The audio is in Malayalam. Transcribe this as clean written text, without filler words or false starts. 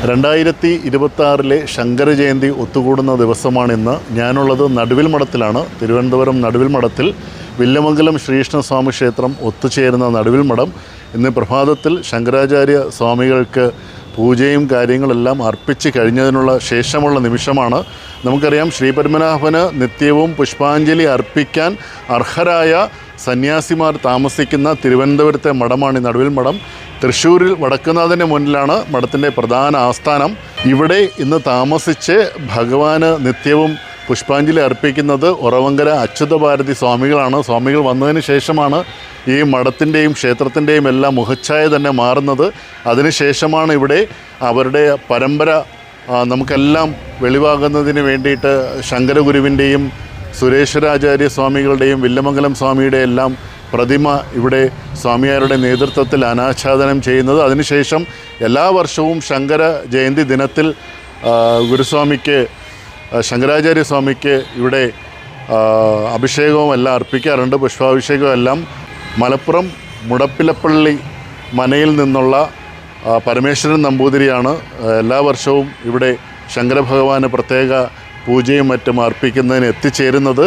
2026 ശങ്കരജയന്തി ഒത്തുകൂടുന്ന ദിവസമാണിന്ന്. ഞാനുള്ളത് നടുവിൽ മഠത്തിലാണ്. തിരുവനന്തപുരം നടുവിൽ മഠത്തിൽ വില്ലമംഗലം ശ്രീകൃഷ്ണസ്വാമി ക്ഷേത്രം ഒത്തുചേരുന്ന നടുവിൽ മഠം ഇന്ന് പ്രഭാതത്തിൽ ശങ്കരാചാര്യ സ്വാമികൾക്ക് പൂജയും കാര്യങ്ങളെല്ലാം അർപ്പിച്ച് കഴിഞ്ഞതിനുള്ള ശേഷമുള്ള നിമിഷമാണ്. നമുക്കറിയാം, ശ്രീപത്മനാഭന് നിത്യവും പുഷ്പാഞ്ജലി അർപ്പിക്കാൻ അർഹരായ സന്യാസിമാർ താമസിക്കുന്ന തിരുവനന്തപുരത്തെ മഠമാണ് ഈ നടുവിൽ മഠം. തൃശ്ശൂരിൽ വടക്കുന്നാഥൻ്റെ മുന്നിലാണ് മഠത്തിൻ്റെ പ്രധാന ആസ്ഥാനം. ഇവിടെ ഇന്ന് താമസിച്ച് ഭഗവാന് നിത്യവും പുഷ്പാഞ്ജലി അർപ്പിക്കുന്നത് ഉറവങ്കര അച്യുതഭാരതി സ്വാമികളാണ്. സ്വാമികൾ വന്നതിന് ശേഷമാണ് ഈ മഠത്തിൻ്റെയും ക്ഷേത്രത്തിൻ്റെയും എല്ലാം മുഖച്ഛായ തന്നെ മാറുന്നത്. അതിനുശേഷമാണ് ഇവിടെ അവരുടെ പരമ്പര നമുക്കെല്ലാം വെളിവാകുന്നതിന് വേണ്ടിയിട്ട് ശങ്കരഗുരുവിൻ്റെയും സുരേശ്വരാചാര്യ സ്വാമികളുടെയും വില്ലമംഗലം സ്വാമിയുടെ എല്ലാം പ്രതിമ ഇവിടെ സ്വാമിയാരുടെ നേതൃത്വത്തിൽ അനാച്ഛാദനം ചെയ്യുന്നത്. അതിനുശേഷം എല്ലാ വർഷവും ശങ്കര ജയന്തി ദിനത്തിൽ ഗുരുസ്വാമിക്ക് ശങ്കരാചാര്യ സ്വാമിക്ക് ഇവിടെ അഭിഷേകവും എല്ലാം അർപ്പിക്കാറുണ്ട്. പുഷ്പാഭിഷേകവും എല്ലാം മലപ്പുറം മുടപ്പിലപ്പള്ളി മനയിൽ നിന്നുള്ള പരമേശ്വരൻ നമ്പൂതിരിയാണ് എല്ലാ വർഷവും ഇവിടെ ശങ്കരഭഗവാന് പ്രത്യേക പൂജയും മറ്റും അർപ്പിക്കുന്നതിന് എത്തിച്ചേരുന്നത്.